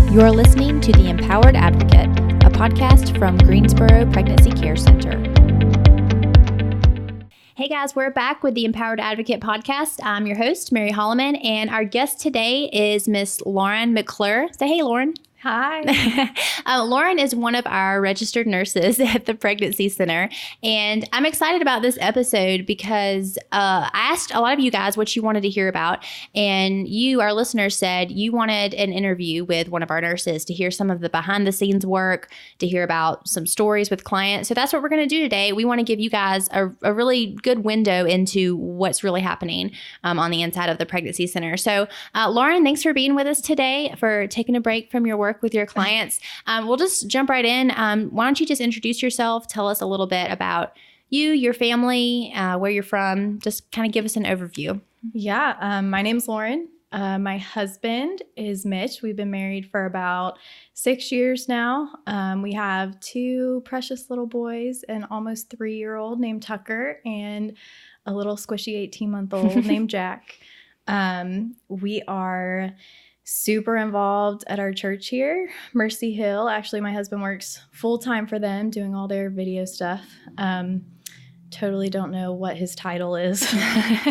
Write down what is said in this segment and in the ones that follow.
You're listening to The Empowered Advocate, a podcast from Greensboro Pregnancy Care Center. Hey guys, we're back with the Empowered Advocate podcast. I'm your host, Mary Holloman, and our guest today is Miss Lauren McClure. Say hey, Lauren. Hi. Lauren is one of our registered nurses at the Pregnancy Center, and I'm excited about this episode because I asked a lot of you guys what you wanted to hear about, and you, our listeners, said you wanted an interview with one of our nurses to hear some of the behind-the-scenes work, to hear about some stories with clients. So that's what we're going to do today. We want to give you guys a really good window into what's really happening on the inside of the Pregnancy Center. So Lauren, thanks for being with us today, for taking a break from your work with your clients. We'll just jump right in. Why don't you just introduce yourself? Tell us a little bit about you, your family, where you're from. Just kind of give us an overview. Yeah, my name's Lauren. My husband is Mitch. We've been married for about 6 years now. We have two precious little boys, an almost 3-year-old named Tucker and a little squishy 18-month-old named Jack. We are super involved at our church here, Mercy Hill. Actually, my husband works full-time for them, doing all their video stuff. Totally don't know what his title is,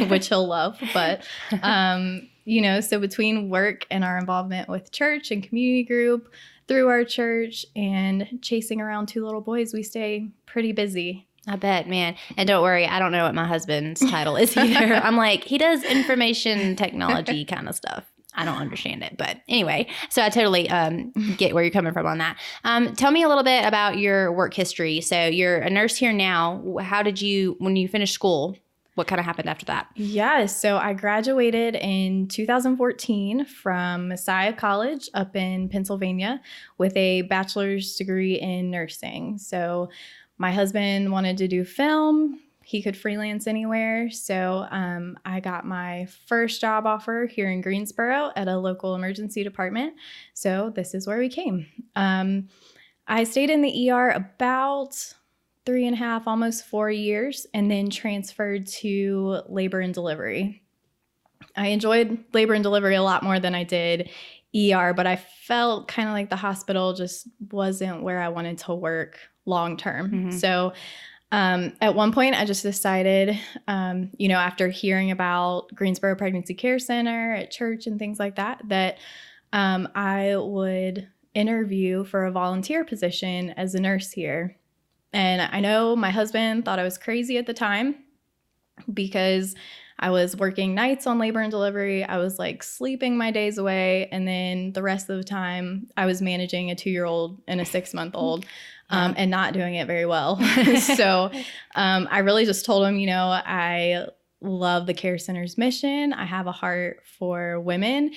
which he'll love. But, so between work and our involvement with church and community group through our church and chasing around two little boys, we stay pretty busy. I bet, man. And don't worry, I don't know what my husband's title is either. I'm like, he does information technology kind of stuff. I don't understand it. But anyway, so I totally get where you're coming from on that. Tell me a little bit about your work history. So you're a nurse here now. How did you, when you finished school, what kind of happened after that? Yeah, so I graduated in 2014 from Messiah College up in Pennsylvania with a bachelor's degree in nursing. So my husband wanted to do film. He could freelance anywhere. So I got my first job offer here in Greensboro at a local emergency department. So this is where we came. I stayed in the ER about 3.5, almost 4 years, and then transferred to labor and delivery. I enjoyed labor and delivery a lot more than I did ER, but I felt kind of like the hospital just wasn't where I wanted to work long term. Mm-hmm. So at one point, I just decided, after hearing about Greensboro Pregnancy Care Center at church and things like that, that I would interview for a volunteer position as a nurse here. And I know my husband thought I was crazy at the time because I was working nights on labor and delivery. I was like sleeping my days away. And then the rest of the time, I was managing a 2-year-old and a 6-month-old. And not doing it very well. So I really just told him, I love the care center's mission. I have a heart for women.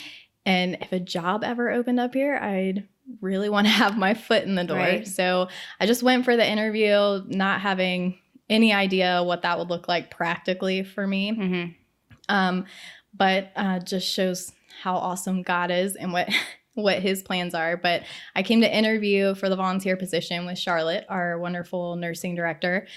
And if a job ever opened up here, I'd really want to have my foot in the door. Right. So I just went for the interview, not having any idea what that would look like practically for me. Mm-hmm. But just shows how awesome God is and what his plans are. But I came to interview for the volunteer position with Charlotte, our wonderful nursing director.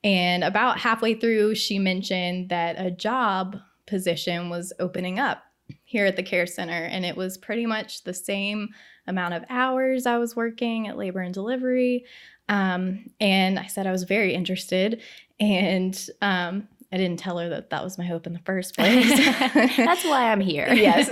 And about halfway through, she mentioned that a job position was opening up here at the care center. And it was pretty much the same amount of hours I was working at labor and delivery. And I said I was very interested. And I didn't tell her that that was my hope in the first place. That's why I'm here. Yes.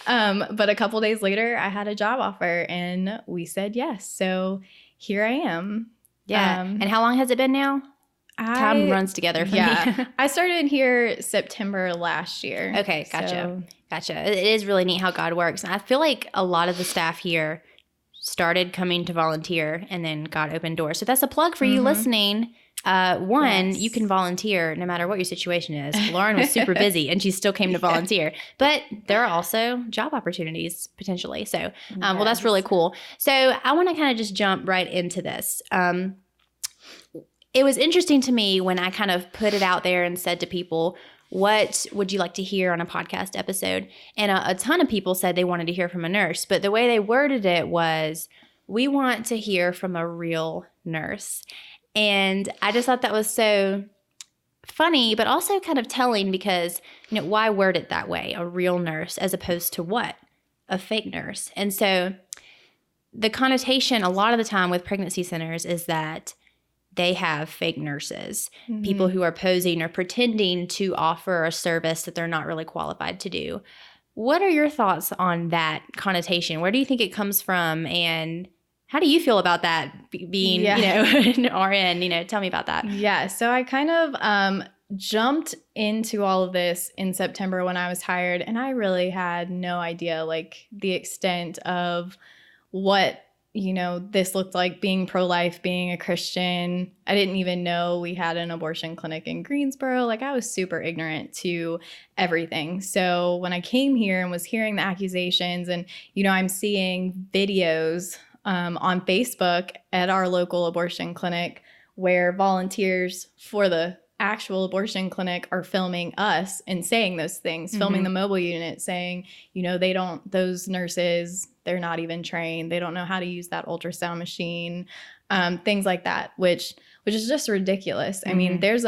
But a couple days later, I had a job offer and we said yes. So here I am. Yeah. And how long has it been now? Time runs together for me. I started here September last year. Okay. Gotcha. It is really neat how God works. And I feel like a lot of the staff here started coming to volunteer and then God opened doors. So that's a plug for you listening. Yes. You can volunteer no matter what your situation is. Lauren was super busy and she still came to volunteer. But there are also job opportunities potentially. So, well, that's really cool. So I want to kind of just jump right into this. It was interesting to me when I kind of put it out there and said to people, what would you like to hear on a podcast episode? And a ton of people said they wanted to hear from a nurse. But the way they worded it was, we want to hear from a real nurse. And I just thought that was so funny, but also kind of telling because, why word it that way? A real nurse as opposed to what? a fake nurse. And so the connotation a lot of the time with pregnancy centers is that they have fake nurses, people who are posing or pretending to offer a service that they're not really qualified to do. What are your thoughts on that connotation? Where do you think it comes from? And how do you feel about that being, an RN? Tell me about that. Yeah. So I kind of jumped into all of this in September when I was hired, and I really had no idea like the extent of what this looked like being pro-life, being a Christian. I didn't even know we had an abortion clinic in Greensboro. Like, I was super ignorant to everything. So when I came here and was hearing the accusations, and, I'm seeing videos on Facebook at our local abortion clinic where volunteers for the actual abortion clinic are filming us and saying those things, filming the mobile unit, saying, those nurses, they're not even trained. They don't know how to use that ultrasound machine, things like that, which is just ridiculous. I mean, there's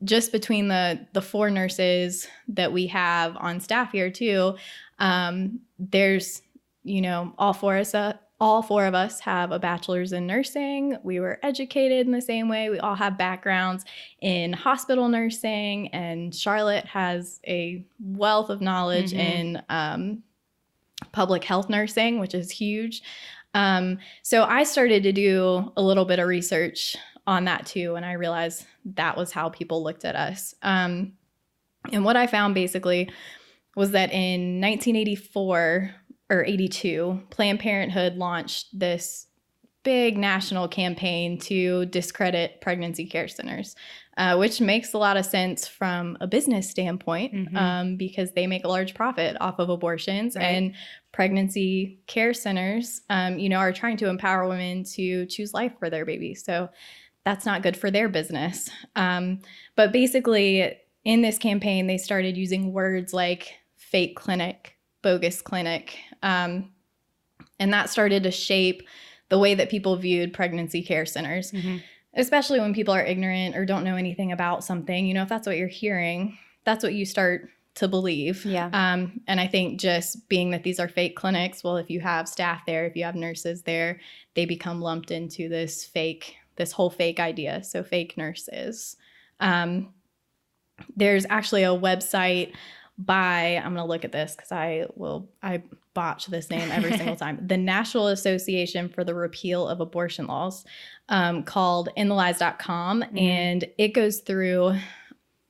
just between the 4 nurses that we have on staff here too, there's, all 4 of us have a bachelor's in nursing. We were educated in the same way. We all have backgrounds in hospital nursing, and Charlotte has a wealth of knowledge in public health nursing, which is huge. So I started to do a little bit of research on that too, and I realized that was how people looked at us. And what I found basically was that in 1984 or 82, Planned Parenthood launched this big national campaign to discredit pregnancy care centers, which makes a lot of sense from a business standpoint, because they make a large profit off of abortions. Right. And pregnancy care centers, are trying to empower women to choose life for their babies. So that's not good for their business. But basically, in this campaign, they started using words like fake clinic, bogus clinic, and that started to shape the way that people viewed pregnancy care centers, especially when people are ignorant or don't know anything about something. If that's what you're hearing, that's what you start to believe. Yeah. And I think just being that these are fake clinics, well, if you have staff there, if you have nurses there, they become lumped into this whole fake idea. So fake nurses. There's actually a website I'm going to look at this because I botch this name every single time. The National Association for the Repeal of Abortion Laws, called inthelies.com. And it goes through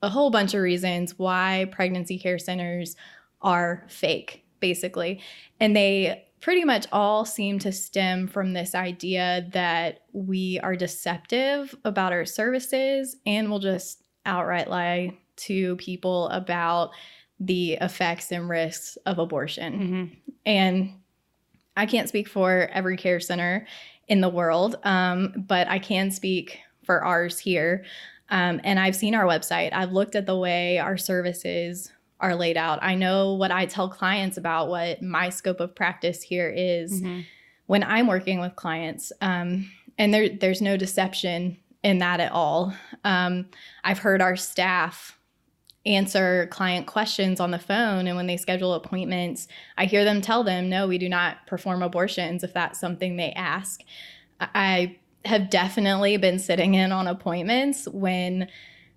a whole bunch of reasons why pregnancy care centers are fake, basically. And they pretty much all seem to stem from this idea that we are deceptive about our services and will just outright lie to people about the effects and risks of abortion. And I can't speak for every care center in the world, but I can speak for ours here. And I've seen our website. I've looked at the way our services are laid out. I know what I tell clients about what my scope of practice here is when I'm working with clients. And there's no deception in that at all. I've heard our staff answer client questions on the phone, and when they schedule appointments, I hear them tell them, no, we do not perform abortions if that's something they ask. I have definitely been sitting in on appointments when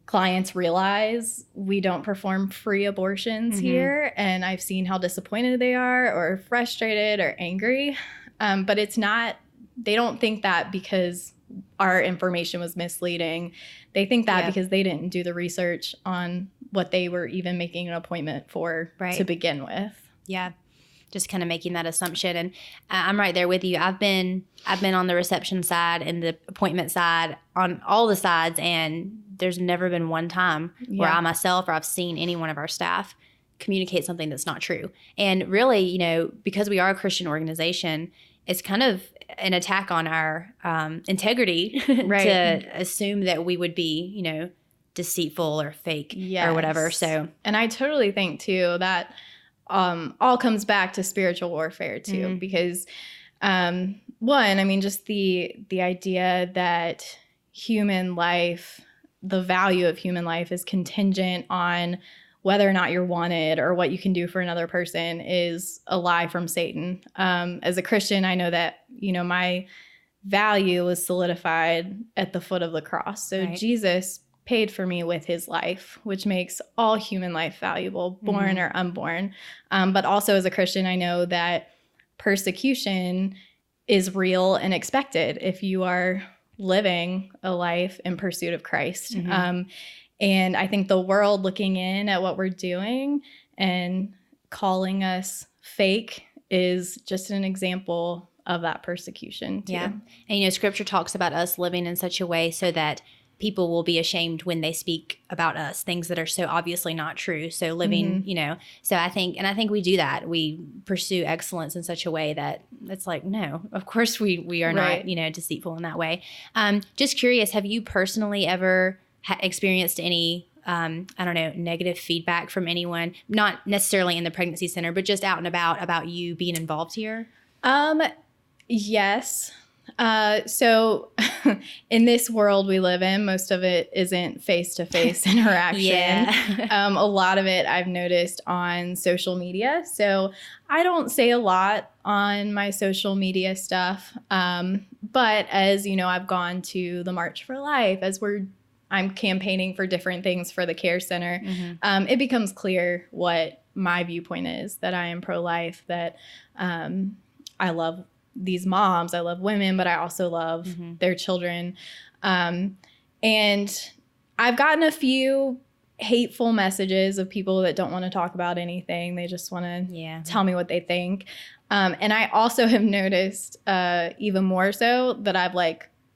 clients realize we don't perform free abortions here, and I've seen how disappointed they are or frustrated or angry, but it's not, they don't think that because our information was misleading. They think that because they didn't do the research on what they were even making an appointment for to begin with. Yeah. Just kind of making that assumption. And I'm right there with you. I've been on the reception side and the appointment side, on all the sides, and there's never been one time where I myself or I've seen any one of our staff communicate something that's not true. And really, because we are a Christian organization, it's kind of an attack on our integrity to assume that we would be, deceitful or fake or whatever. So, and I totally think too that all comes back to spiritual warfare too, because one, I mean, just the idea that human life, the value of human life is contingent on whether or not you're wanted or what you can do for another person is a lie from Satan. As a Christian, I know that, my value was solidified at the foot of the cross. So right. Jesus paid for me with his life, which makes all human life valuable, born or unborn. But also as a Christian, I know that persecution is real and expected if you are living a life in pursuit of Christ. And I think the world looking in at what we're doing and calling us fake is just an example of that persecution too. Yeah. And, Scripture talks about us living in such a way so that people will be ashamed when they speak about us, things that are so obviously not true. So living, so I think we do that. We pursue excellence in such a way that it's like, no, of course we are right. not, deceitful in that way. Just curious, have you personally ever experienced any, negative feedback from anyone, not necessarily in the pregnancy center, but just out and about you being involved here? Yes. So in this world we live in, most of it isn't face-to-face interaction. Yeah. A lot of it I've noticed on social media. So I don't say a lot on my social media stuff. But as I've gone to the March for Life, I'm campaigning for different things for the care center. It becomes clear what my viewpoint is, that I am pro-life, that I love these moms, I love women, but I also love their children. And I've gotten a few hateful messages of people that don't want to talk about anything. They just want to tell me what they think. And I also have noticed even more so that I've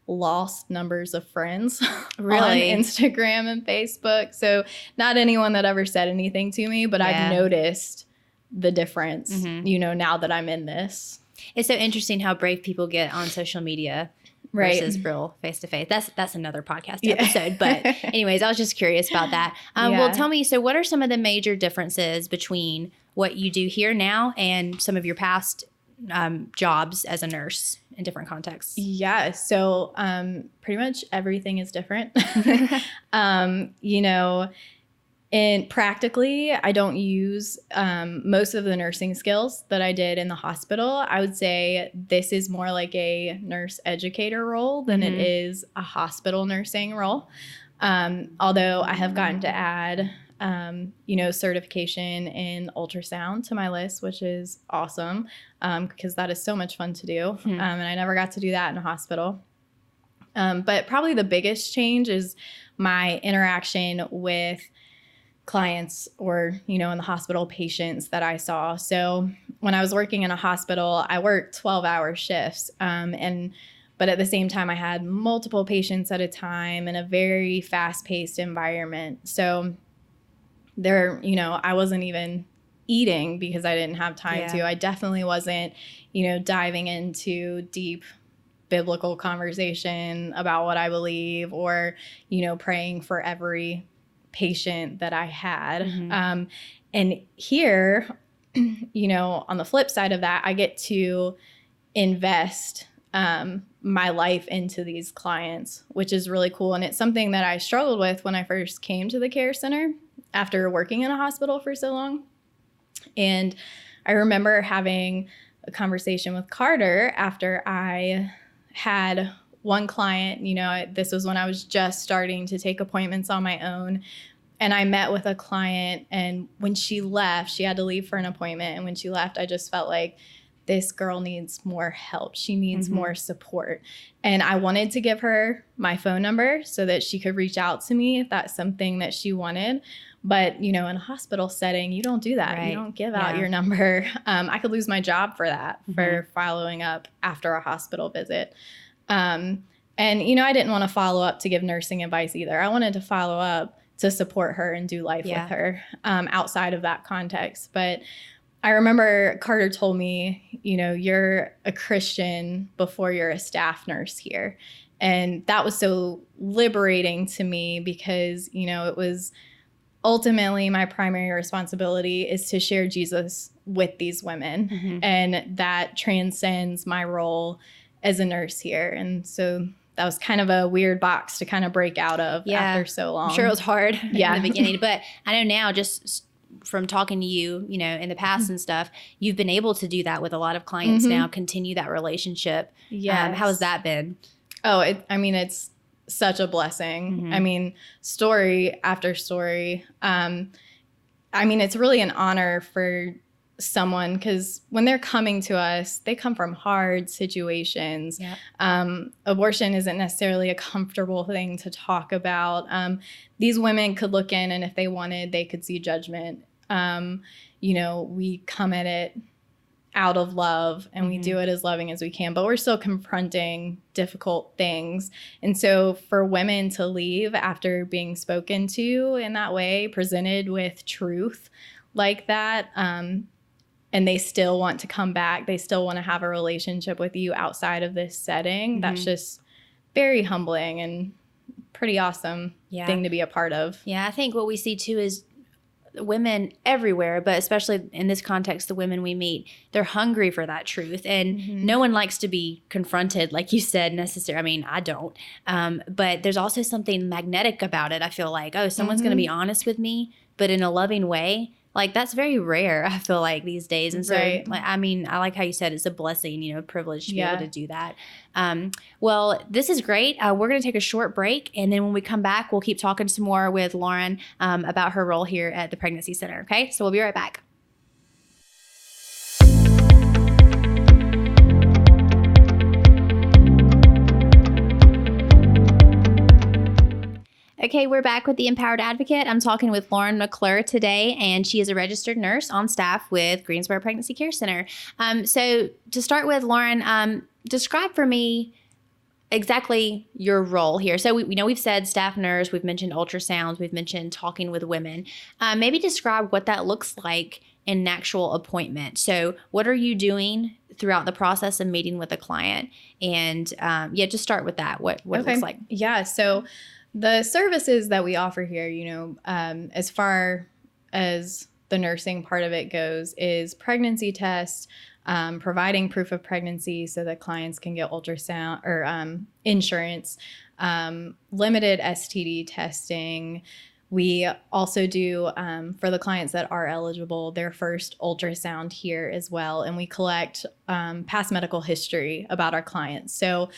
lost numbers of friends really? on Instagram and Facebook. So not anyone that ever said anything to me, but I've noticed the difference, now that I'm in this. It's so interesting how brave people get on social media versus real face-to-face. That's another podcast episode. But anyways, I was just curious about that. Well, tell me, so what are some of the major differences between what you do here now and some of your past jobs as a nurse in different contexts? Yeah. So pretty much everything is different. And practically, I don't use most of the nursing skills that I did in the hospital. I would say this is more like a nurse educator role than it is a hospital nursing role. Although I have gotten to add, certification in ultrasound to my list, which is awesome because that is so much fun to do. And I never got to do that in a hospital. But probably the biggest change is my interaction with clients or, in the hospital, patients that I saw. So when I was working in a hospital, I worked 12-hour shifts. But at the same time, I had multiple patients at a time in a very fast-paced environment. So there, I wasn't even eating because I didn't have time to. I definitely wasn't, diving into deep biblical conversation about what I believe or, praying for every patient that I had. And here, on the flip side of that, I get to invest my life into these clients, which is really cool. And it's something that I struggled with when I first came to the care center after working in a hospital for so long. And I remember having a conversation with Carter after I had one client, this was when I was just starting to take appointments on my own. And I met with a client, and when she left, she had to leave for an appointment. And when she left, I just felt like this girl needs more help. She needs more support. And I wanted to give her my phone number so that she could reach out to me if that's something that she wanted. But, in a hospital setting, you don't do that. Right. You don't give out your number. I could lose my job for that, for following up after a hospital visit. And, I didn't want to follow up to give nursing advice either. I wanted to follow up to support her and do life with her outside of that context. But I remember Carter told me, you're a Christian before you're a staff nurse here. And that was so liberating to me because, it was ultimately my primary responsibility is to share Jesus with these women. And that transcends my role as a nurse here. And so that was kind of a weird box to kind of break out of after so long. I'm sure it was hard in Yeah. the beginning, but I know now, just from talking to you, you know, in the past and stuff, you've been able to do that with a lot of clients now, continue that relationship. Yes. How has that been? Oh, it's such a blessing. I mean, story after story. I mean, it's really an honor for someone, because when they're coming to us, they come from hard situations. Abortion isn't necessarily a comfortable thing to talk about. These women could look in, and if they wanted, they could see judgment. You know, we come at it out of love, and we do it as loving as we can, but we're still confronting difficult things. And so for women to leave after being spoken to in that way, presented with truth like that, and they still want to come back, they still want to have a relationship with you outside of this setting, that's just very humbling and pretty awesome thing to be a part of. Yeah, I think what we see too is women everywhere, but especially in this context, the women we meet, they're hungry for that truth. And no one likes to be confronted, like you said, necessarily. I mean, I don't. But there's also something magnetic about it. I feel like, oh, someone's going to be honest with me, but in a loving way. Like, that's very rare, I feel like, these days. And so, like, I mean, I like how you said it's a blessing, you know, a privilege to be able to do that. Well, this is great. We're going to take a short break. And then when we come back, we'll keep talking some more with Lauren about her role here at the Pregnancy Center. Okay, so we'll be right back. Okay, we're back with the Empowered Advocate. I'm talking with Lauren McClure today, and she is a registered nurse on staff with Greensboro Pregnancy Care Center. So to start with, Lauren, describe for me exactly your role here. So we know we've said staff nurse, we've mentioned ultrasounds, we've mentioned talking with women. Maybe describe what that looks like in an actual appointment. So what are you doing throughout the process of meeting with a client? And just start with that, what it looks like. Yeah, so the services that we offer here, you know, as far as the nursing part of it goes, is pregnancy tests, providing proof of pregnancy so that clients can get ultrasound or insurance, limited STD testing. We also do, for the clients that are eligible, their first ultrasound here as well. And we collect past medical history about our clients. So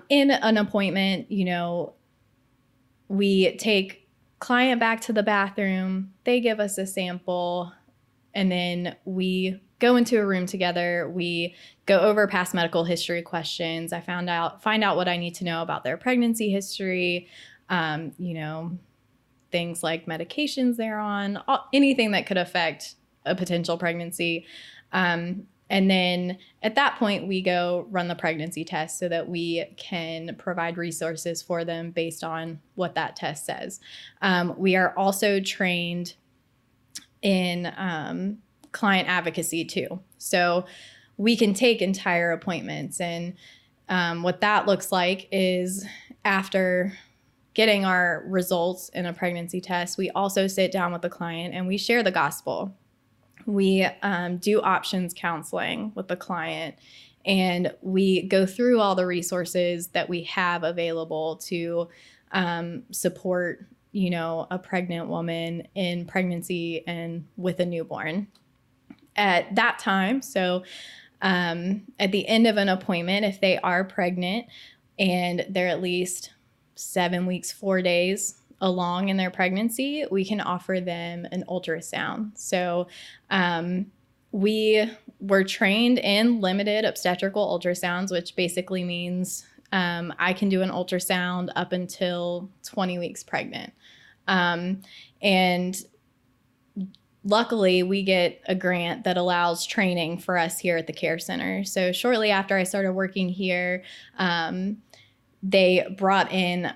in an appointment, you know, we take client back to the bathroom, they give us a sample, and then we go into a room together. We go over past medical history questions. I find out what I need to know about their pregnancy history, you know, things like medications they're on, anything that could affect a potential pregnancy. And then at that point, we go run the pregnancy test so that we can provide resources for them based on what that test says. We are also trained in client advocacy too. So we can take entire appointments. And what that looks like is after getting our results in a pregnancy test, we also sit down with the client and we share the gospel. We do options counseling with the client, and we go through all the resources that we have available to support, you know, a pregnant woman in pregnancy and with a newborn. At that time, so at the end of an appointment, if they are pregnant and they're at least 7 weeks, 4 days along in their pregnancy, we can offer them an ultrasound. So we were trained in limited obstetrical ultrasounds, which basically means I can do an ultrasound up until 20 weeks pregnant. And luckily, we get a grant that allows training for us here at the care center. So shortly after I started working here, they brought in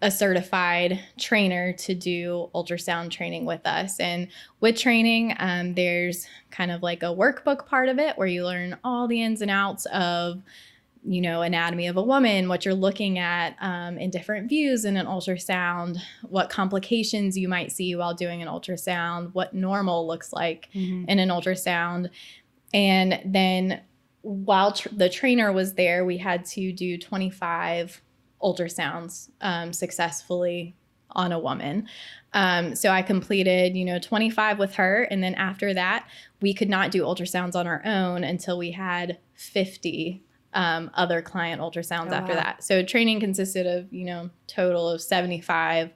a certified trainer to do ultrasound training with us. And with training, there's kind of like a workbook part of it where you learn all the ins and outs of, you know, anatomy of a woman, what you're looking at in different views in an ultrasound, what complications you might see while doing an ultrasound, what normal looks like in an ultrasound. And then while the trainer was there, we had to do 25 ultrasounds successfully on a woman. So I completed, 25 with her. And then after that, we could not do ultrasounds on our own until we had 50 other client ultrasounds after that. So training consisted of, total of 75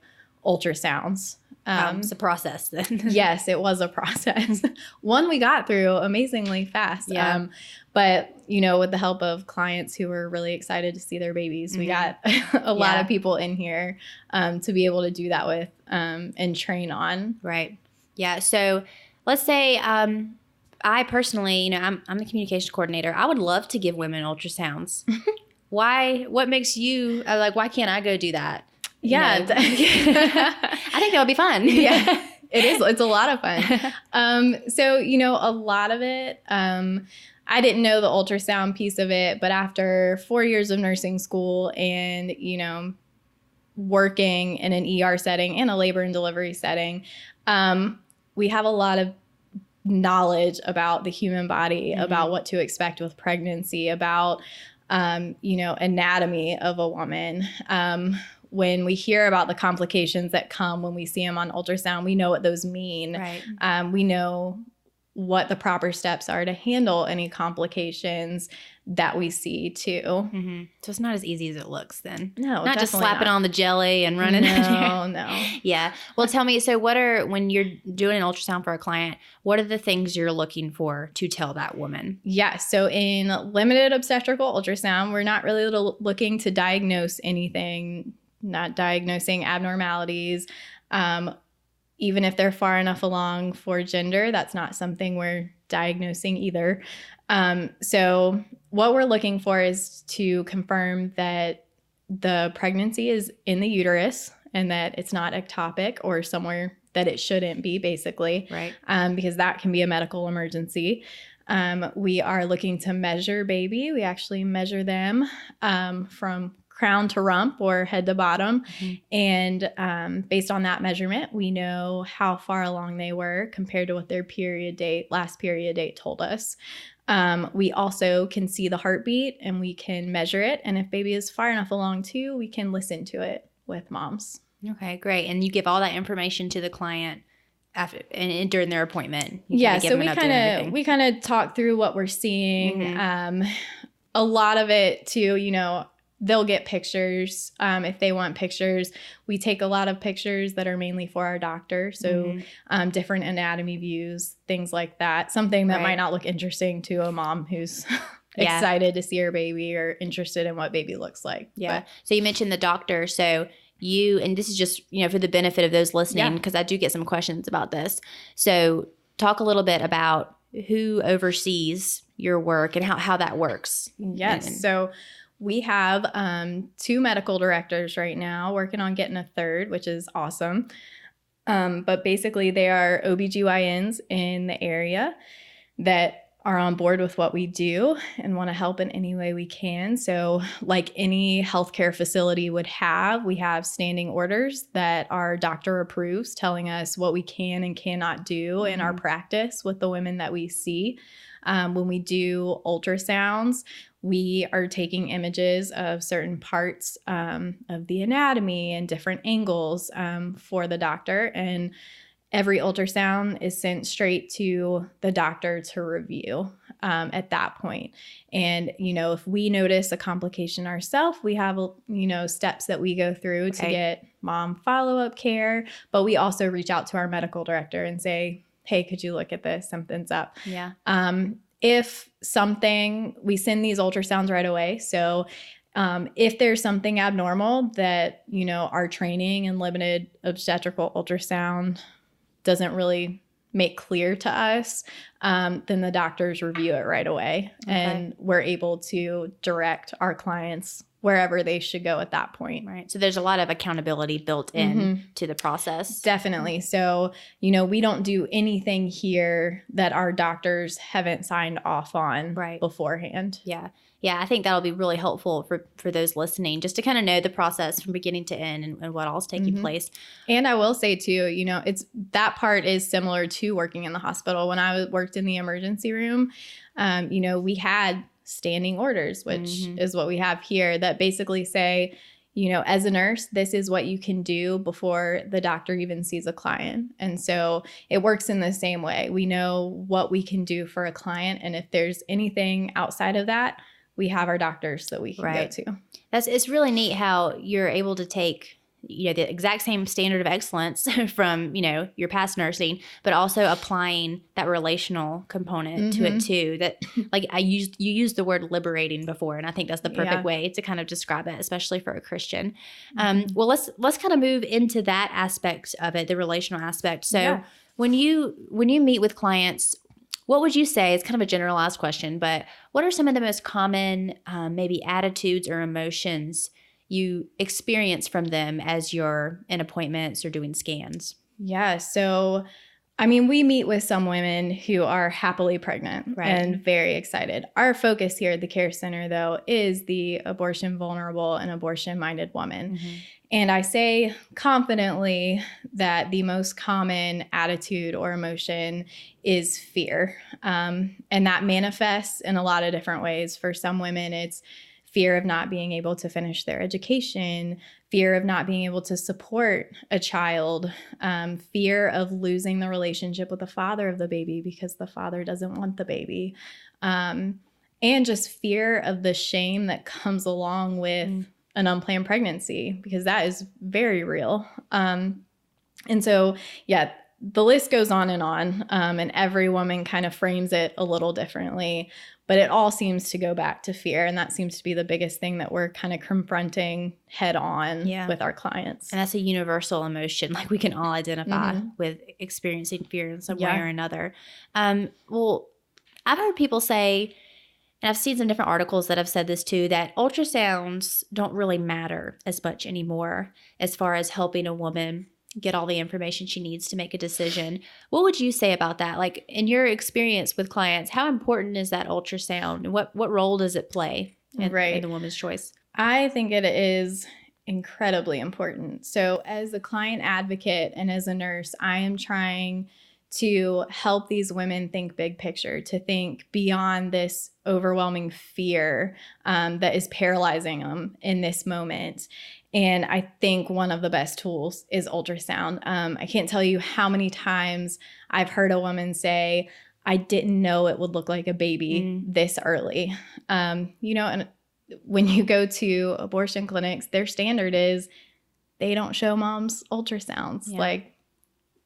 ultrasounds. It's a process then. Yes, it was a process. One we got through amazingly fast. Yeah. But, with the help of clients who were really excited to see their babies, we got a lot of people in here to be able to do that with and train on. Right. Yeah. So let's say I personally, I'm the communication coordinator. I would love to give women ultrasounds. Why? What makes you why can't I go do that? Yeah. I think that would be fun. Yeah, it is. It's a lot of fun. So, a lot of it, I didn't know the ultrasound piece of it, but after 4 years of nursing school and, working in an ER setting and a labor and delivery setting, we have a lot of knowledge about the human body, about what to expect with pregnancy, about, anatomy of a woman. When we hear about the complications that come when we see them on ultrasound, we know what those mean. Right. We know what the proper steps are to handle any complications that we see too. Mm-hmm. So it's not as easy as it looks then. No, not just slapping on the jelly and running. No. Yeah. Well, tell me, so when you're doing an ultrasound for a client, what are the things you're looking for to tell that woman? Yeah. So in limited obstetrical ultrasound, we're not really looking to diagnose anything, not diagnosing abnormalities. Even if they're far enough along for gender, that's not something we're diagnosing either. So what we're looking for is to confirm that the pregnancy is in the uterus and that it's not ectopic or somewhere that it shouldn't be, basically. Right. Because that can be a medical emergency. We are looking to measure baby. We actually measure them from crown to rump or head to bottom. And based on that measurement, we know how far along they were compared to what their last period date told us. We also can see the heartbeat and we can measure it. And if baby is far enough along too, we can listen to it with moms. Okay, great. And you give all that information to the client and during their appointment. Yeah, so we kind of talk through what we're seeing. A lot of it too, they'll get pictures if they want pictures. We take a lot of pictures that are mainly for our doctor. So different anatomy views, things like that. Something that might not look interesting to a mom who's excited to see her baby or interested in what baby looks like. Yeah. But, so you mentioned the doctor. So and this is just, for the benefit of those listening, because I do get some questions about this. So talk a little bit about who oversees your work and how that works. Yes. So we have 2 medical directors right now, working on getting a third, which is awesome. But basically they are OBGYNs in the area that are on board with what we do and want to help in any way we can. So like any healthcare facility would have, we have standing orders that our doctor approves, telling us what we can and cannot do in our practice with the women that we see. When we do ultrasounds, we are taking images of certain parts of the anatomy and different angles for the doctor. And every ultrasound is sent straight to the doctor to review at that point. And, if we notice a complication ourselves, we have, steps that we go through to get mom follow-up care. But we also reach out to our medical director and say, hey, could you look at this? Something's up. Yeah. If something, we send these ultrasounds right away. So if there's something abnormal that, our training in limited obstetrical ultrasound doesn't really make clear to us, then the doctors review it right away. Okay. And we're able to direct our clients wherever they should go at that point. Right. So there's a lot of accountability built in to the process. Definitely. So, we don't do anything here that our doctors haven't signed off on beforehand. Yeah. Yeah, I think that'll be really helpful for those listening, just to kind of know the process from beginning to end and what all's taking place. And I will say too, it's that part is similar to working in the hospital. When I worked in the emergency room, we had standing orders, which is what we have here, that basically say, as a nurse, this is what you can do before the doctor even sees a client. And so it works in the same way. We know what we can do for a client. And if there's anything outside of that, we have our doctors that we can go to. It's really neat how you're able to take the exact same standard of excellence from, your past nursing, but also applying that relational component to it too. That like you used the word liberating before, and I think that's the perfect way to kind of describe it, especially for a Christian. Well, let's kind of move into that aspect of it, the relational aspect. So when you meet with clients, what would you say? It's kind of a generalized question, but what are some of the most common maybe attitudes or emotions you experience from them as you're in appointments or doing scans? Yeah. So, we meet with some women who are happily pregnant and very excited. Our focus here at the care center, though, is the abortion vulnerable and abortion minded woman. And I say confidently that the most common attitude or emotion is fear. And that manifests in a lot of different ways. For some women, it's fear of not being able to finish their education, fear of not being able to support a child, fear of losing the relationship with the father of the baby because the father doesn't want the baby, and just fear of the shame that comes along with an unplanned pregnancy, because that is very real. And so, the list goes on, and every woman kind of frames it a little differently. But it all seems to go back to fear. And that seems to be the biggest thing that we're kind of confronting head on with our clients. And that's a universal emotion. Like we can all identify with experiencing fear in some way or another. Well, I've heard people say, and I've seen some different articles that have said this too, that ultrasounds don't really matter as much anymore as far as helping a woman get all the information she needs to make a decision. What would you say about that? Like in your experience with clients, how important is that ultrasound? And what role does it play in the woman's choice? I think it is incredibly important. So as a client advocate and as a nurse, I am trying to help these women think big picture, to think beyond this overwhelming fear that is paralyzing them in this moment. And I think one of the best tools is ultrasound. I can't tell you how many times I've heard a woman say, I didn't know it would look like a baby this early. And when you go to abortion clinics, their standard is they don't show moms ultrasounds. Like,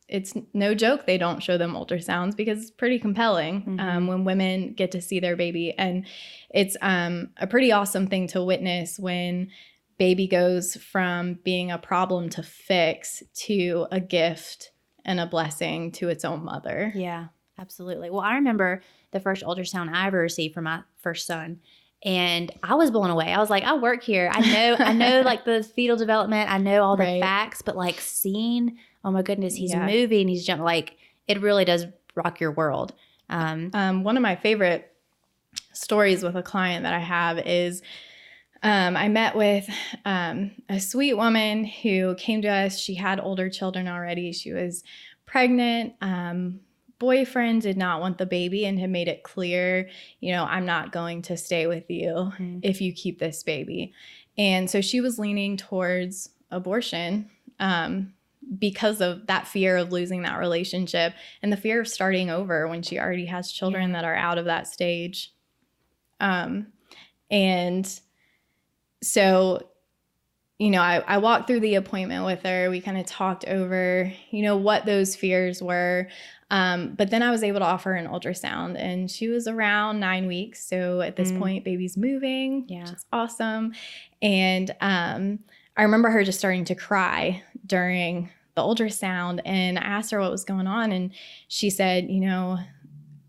it's no joke they don't show them ultrasounds, because it's pretty compelling when women get to see their baby. And it's a pretty awesome thing to witness when baby goes from being a problem to fix to a gift and a blessing to its own mother. Yeah, absolutely. Well, I remember the first ultrasound I ever received for my first son, and I was blown away. I was like, I work here. I know like the fetal development. I know all the facts, but like seeing, oh my goodness, he's moving, he's jumping, like it really does rock your world. One of my favorite stories with a client that I have is I met with a sweet woman who came to us. She had older children already. She was pregnant. Boyfriend did not want the baby and had made it clear, I'm not going to stay with you if you keep this baby. And so she was leaning towards abortion because of that fear of losing that relationship and the fear of starting over when she already has children that are out of that stage. And so, I walked through the appointment with her. We kind of talked over, what those fears were. But then I was able to offer an ultrasound, and she was around 9 weeks. So at this point, baby's moving, which is awesome. And I remember her just starting to cry during the ultrasound, and I asked her what was going on. And she said,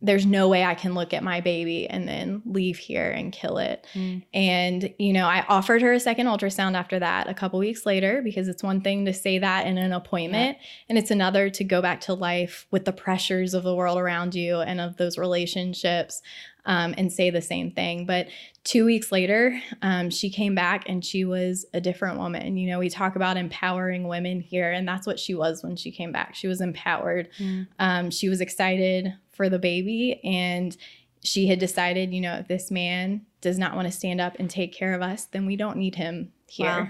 there's no way I can look at my baby and then leave here and kill it. And, I offered her a second ultrasound after that a couple weeks later, because it's one thing to say that in an appointment, and it's another to go back to life with the pressures of the world around you and of those relationships and say the same thing. But 2 weeks later, she came back and she was a different woman. We talk about empowering women here, and that's what she was when she came back. She was empowered. She was excited for the baby, and she had decided, if this man does not want to stand up and take care of us, then we don't need him here. Wow.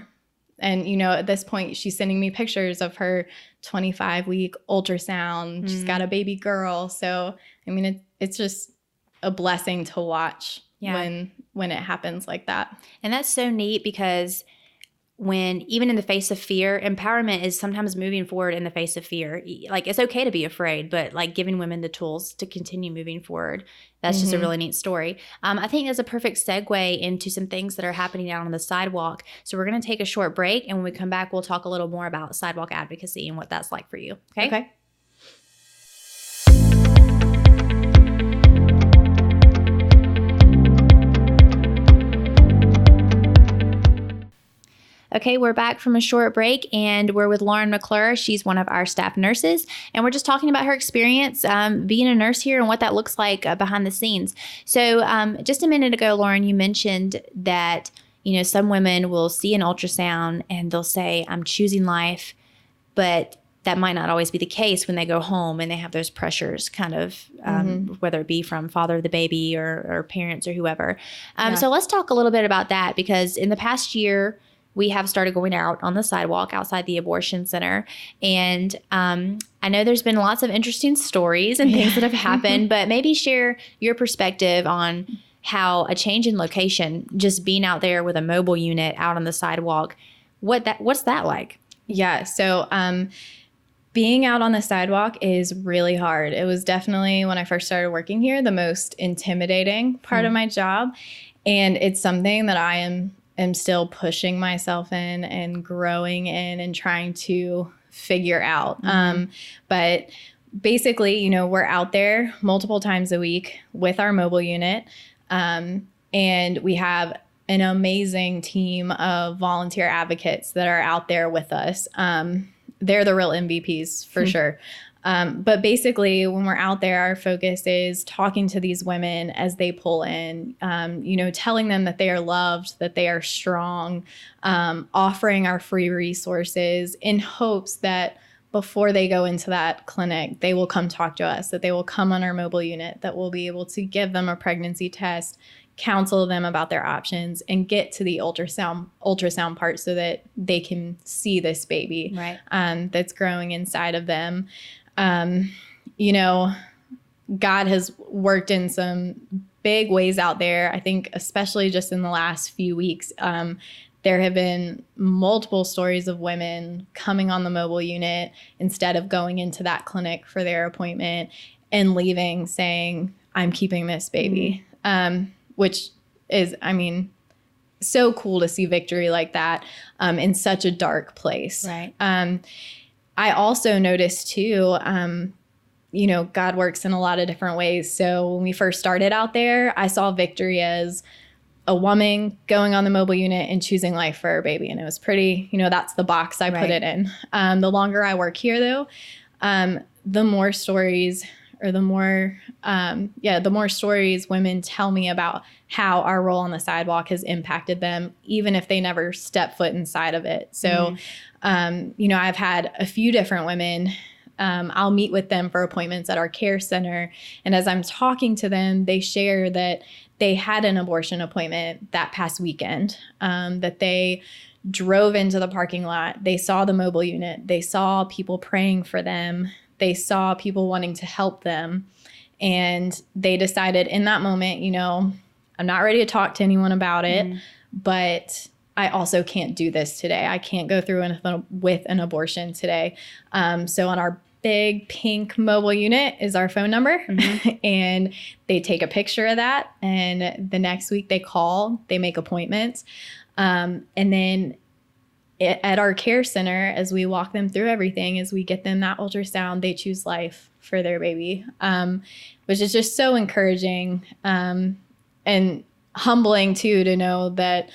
And, at this point, she's sending me pictures of her 25-week ultrasound. She's got a baby girl. So, it's just a blessing to watch when it happens like that. And that's so neat because when even in the face of fear, empowerment is sometimes moving forward in the face of fear. Like, it's okay to be afraid, but like giving women the tools to continue moving forward. That's just a really neat story. I think that's a perfect segue into some things that are happening out on the sidewalk. So we're going to take a short break. And when we come back, we'll talk a little more about sidewalk advocacy and what that's like for you. Okay. Okay, we're back from a short break, and we're with Lauren McClure. She's one of our staff nurses, and we're just talking about her experience being a nurse here and what that looks like behind the scenes. So just a minute ago, Lauren, you mentioned that, some women will see an ultrasound and they'll say, I'm choosing life, but that might not always be the case when they go home and they have those pressures kind of, whether it be from father of the baby or parents or whoever. So let's talk a little bit about that, because in the past year, we have started going out on the sidewalk outside the abortion center. And I know there's been lots of interesting stories and things that have happened, but maybe share your perspective on how a change in location, just being out there with a mobile unit out on the sidewalk, what's that like? Yeah. So being out on the sidewalk is really hard. It was definitely, when I first started working here, the most intimidating part of my job. And it's something that I am still pushing myself in and growing in and trying to figure out. But basically, we're out there multiple times a week with our mobile unit. And we have an amazing team of volunteer advocates that are out there with us. They're the real MVPs for sure. But basically, when we're out there, our focus is talking to these women as they pull in, telling them that they are loved, that they are strong, offering our free resources in hopes that before they go into that clinic, they will come talk to us, that they will come on our mobile unit, that we'll be able to give them a pregnancy test, counsel them about their options, and get to the ultrasound part so that they can see this baby that's growing inside of them. God has worked in some big ways out there. I think especially just in the last few weeks, there have been multiple stories of women coming on the mobile unit instead of going into that clinic for their appointment and leaving saying, I'm keeping this baby, which is, so cool to see victory like that in such a dark place. Right. I also noticed too, God works in a lot of different ways. So when we first started out there, I saw victory as a woman going on the mobile unit and choosing life for her baby. And it was pretty, that's the box I put it in. The longer I work here though, the more stories women tell me about how our role on the sidewalk has impacted them, even if they never step foot inside of it. So, I've had a few different women. I'll meet with them for appointments at our care center. And as I'm talking to them, they share that they had an abortion appointment that past weekend, that they drove into the parking lot. They saw the mobile unit. They saw people praying for them. They saw people wanting to help them. And they decided in that moment, I'm not ready to talk to anyone about it, but I also can't do this today. I can't go through with an abortion today. So on our big pink mobile unit is our phone number. And they take a picture of that. And the next week they call, they make appointments. And then at our care center, as we walk them through everything, as we get them that ultrasound, they choose life for their baby, which is just so encouraging and humbling too, to know that,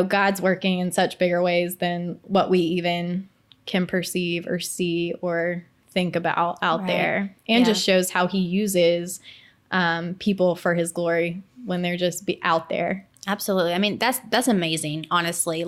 God's working in such bigger ways than what we even can perceive or see or think about out there. And just shows how he uses people for his glory when they're just out there. Absolutely. That's amazing, honestly.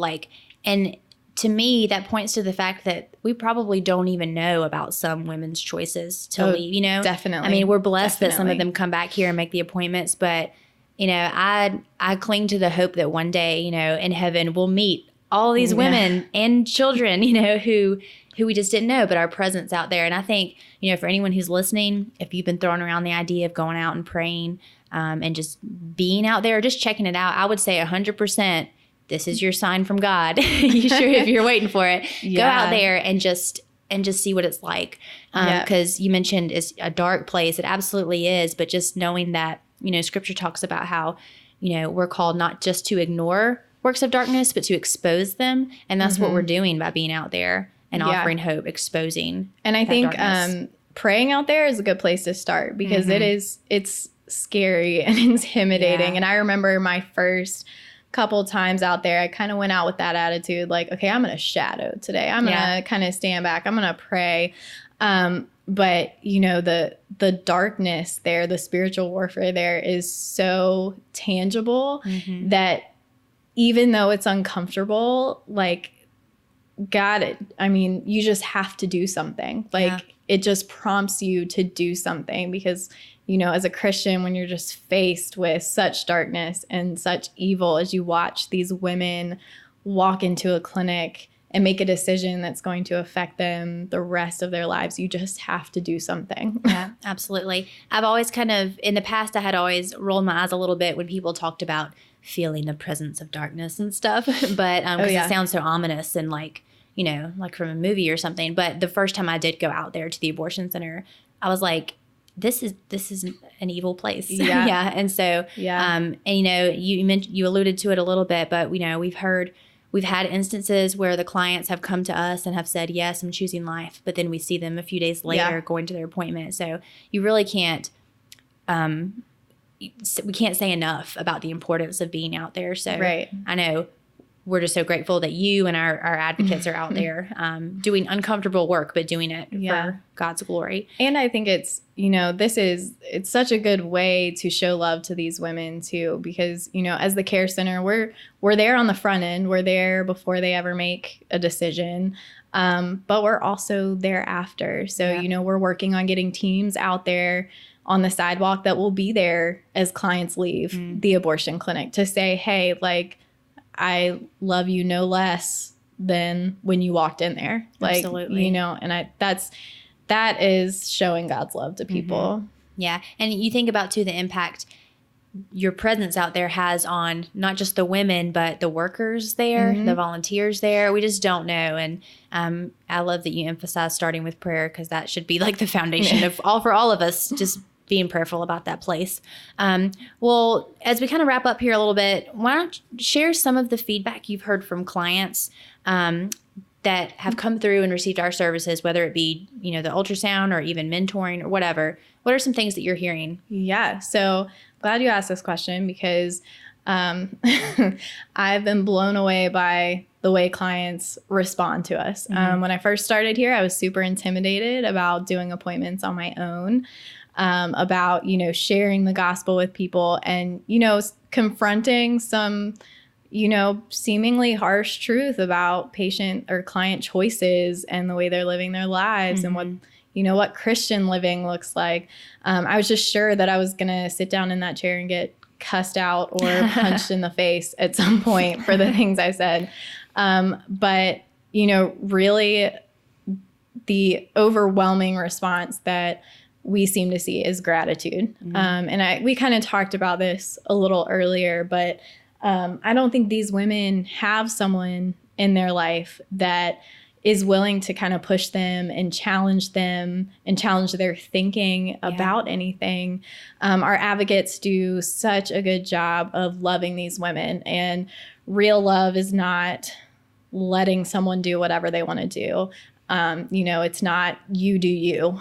And to me, that points to the fact that we probably don't even know about some women's choices to leave, you know? Definitely. I mean, we're blessed that some of them come back here and make the appointments, but, you know, I cling to the hope that one day, you know, in heaven, we'll meet all these women and children, you know, who we just didn't know, but our presence out there. And I think, you know, for anyone who's listening, if you've been throwing around the idea of going out and praying and just being out there, just checking it out, I would say 100%, this is your sign from God. You sure, if you're waiting for it, go out there and just see what it's like. Because you mentioned it's a dark place. It absolutely is. But just knowing that, you know, scripture talks about how, you know, we're called not just to ignore works of darkness, but to expose them. And that's what we're doing by being out there and offering hope, exposing. And I think praying out there is a good place to start, because it's scary and intimidating. Yeah. And I remember my first couple times out there, I kind of went out with that attitude, like, okay, I'm going to shadow today. I'm going to kind of stand back. I'm going to pray. But you know, the darkness there, the spiritual warfare there is so tangible that even though it's uncomfortable, like, God, I mean, you just have to do something. Like, it just prompts you to do something, because, you know, as a Christian, when you're just faced with such darkness and such evil, as you watch these women walk into a clinic and make a decision that's going to affect them the rest of their lives, you just have to do something. Yeah, absolutely. I've always kind of, in the past, I had always rolled my eyes a little bit when people talked about feeling the presence of darkness and stuff, but because it sounds so ominous and like, you know, like from a movie or something. But the first time I did go out there to the abortion center, I was like, this is an evil place. Yeah. And so, and you know, you alluded to it a little bit, but you know, we've had instances where the clients have come to us and have said, yes, I'm choosing life. But then we see them a few days later going to their appointment. So you really can't, we can't say enough about the importance of being out there. So I know we're just so grateful that you and our advocates are out there doing uncomfortable work, but doing it for God's glory. And I think it's, you know, it's such a good way to show love to these women too, because, you know, as the care center, we're there on the front end. We're there before they ever make a decision. But we're also there after. So, you know, we're working on getting teams out there on the sidewalk that will be there as clients leave the abortion clinic to say, hey, like, I love you no less than when you walked in there. Like, absolutely. You know, and that is showing God's love to people. Yeah. And you think about too, the impact your presence out there has on not just the women, but the workers there, the volunteers there. We just don't know. And I love that you emphasize starting with prayer, because that should be like the foundation of for all of us, just being prayerful about that place. Well, as we kind of wrap up here a little bit, why don't you share some of the feedback you've heard from clients that have come through and received our services, whether it be, you know, the ultrasound or even mentoring or whatever. What are some things that you're hearing? Yeah. So glad you asked this question, because I've been blown away by the way clients respond to us. When I first started here, I was super intimidated about doing appointments on my own. About, you know, sharing the gospel with people and, you know, confronting some, you know, seemingly harsh truth about patient or client choices and the way they're living their lives and what, you know, what Christian living looks like. I was just sure that I was going to sit down in that chair and get cussed out or punched in the face at some point for the things I said. But, you know, really the overwhelming response that we seem to see is gratitude. And we kind of talked about this a little earlier, but I don't think these women have someone in their life that is willing to kind of push them and challenge their thinking about anything. Our advocates do such a good job of loving these women, and real love is not letting someone do whatever they want to do. You know, it's not you do you.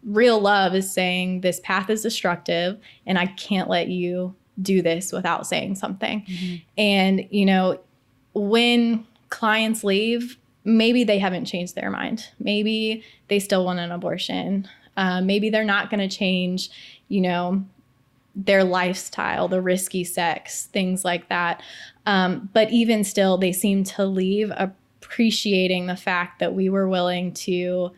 Real love is saying this path is destructive and I can't let you do this without saying something. And, you know, when clients leave, maybe they haven't changed their mind. Maybe they still want an abortion. Maybe they're not going to change, you know, their lifestyle, the risky sex, things like that. But even still, they seem to leave a appreciating the fact that we were willing to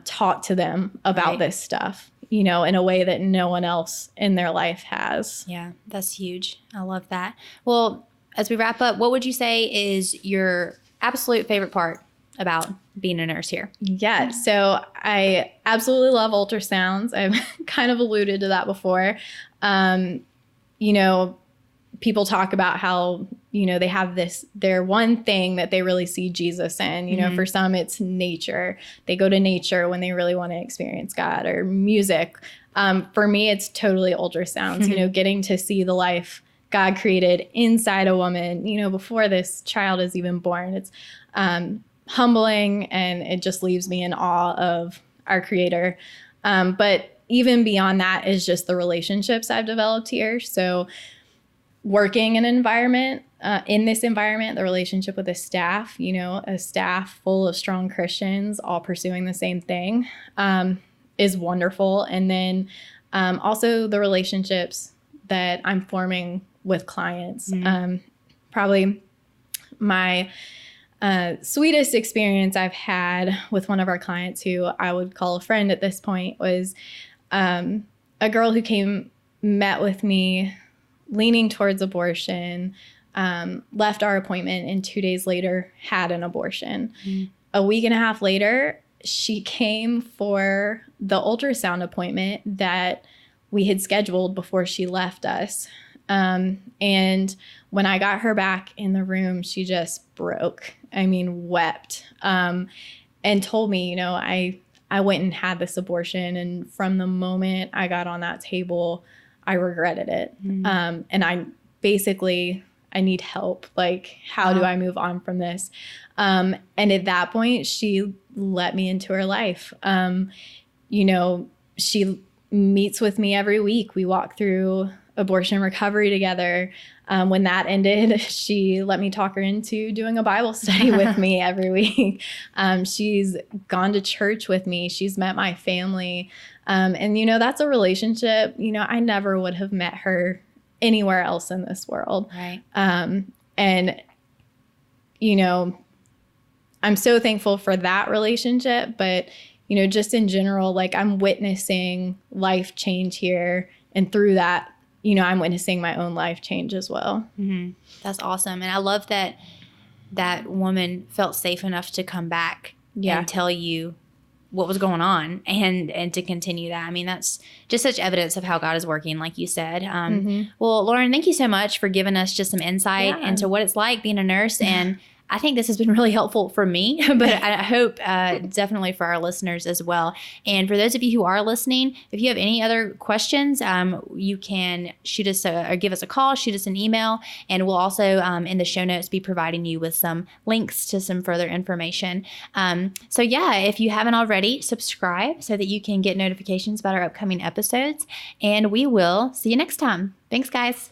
talk to them about this stuff, you know, in a way that no one else in their life has. Yeah, that's huge. I love that. Well, as we wrap up, what would you say is your absolute favorite part about being a nurse here? Yeah, so I absolutely love ultrasounds. I've kind of alluded to that before. You know, people talk about how, you know, they have their one thing that they really see Jesus in. You know, for some it's nature. They go to nature when they really want to experience God, or music. For me, it's totally ultrasounds, you know, getting to see the life God created inside a woman, you know, before this child is even born. It's humbling, and it just leaves me in awe of our Creator. But even beyond that is just the relationships I've developed here. So working in this environment, the relationship with the staff, you know, a staff full of strong Christians all pursuing the same thing, is wonderful. And then also the relationships that I'm forming with clients. Probably my sweetest experience I've had with one of our clients, who I would call a friend at this point, was a girl who met with me leaning towards abortion, left our appointment, and 2 days later had an abortion. A week and a half later, she came for the ultrasound appointment that we had scheduled before she left us. And when I got her back in the room, she just broke. I mean, wept, and told me, you know, I went and had this abortion, and from the moment I got on that table, I regretted it. And I need help. Like, how do I move on from this? And at that point, she let me into her life. You know, she meets with me every week. We walk through abortion recovery together. When that ended, she let me talk her into doing a Bible study with me every week. She's gone to church with me. She's met my family. And, you know, that's a relationship, you know, I never would have met her anywhere else in this world. Right. And, you know, I'm so thankful for that relationship, but, you know, just in general, like, I'm witnessing life change here. And through that, you know, I'm witnessing my own life change as well. That's awesome. And I love that that woman felt safe enough to come back and tell you what was going on, and to continue that. I mean, that's just such evidence of how God is working, like you said. Well, Lauren, thank you so much for giving us just some insight into what it's like being a nurse. And I think this has been really helpful for me, but I hope definitely for our listeners as well. And for those of you who are listening, if you have any other questions, you can shoot us or give us a call, shoot us an email, and we'll also in the show notes be providing you with some links to some further information. So yeah, if you haven't already, subscribe so that you can get notifications about our upcoming episodes, and we will see you next time. Thanks, guys.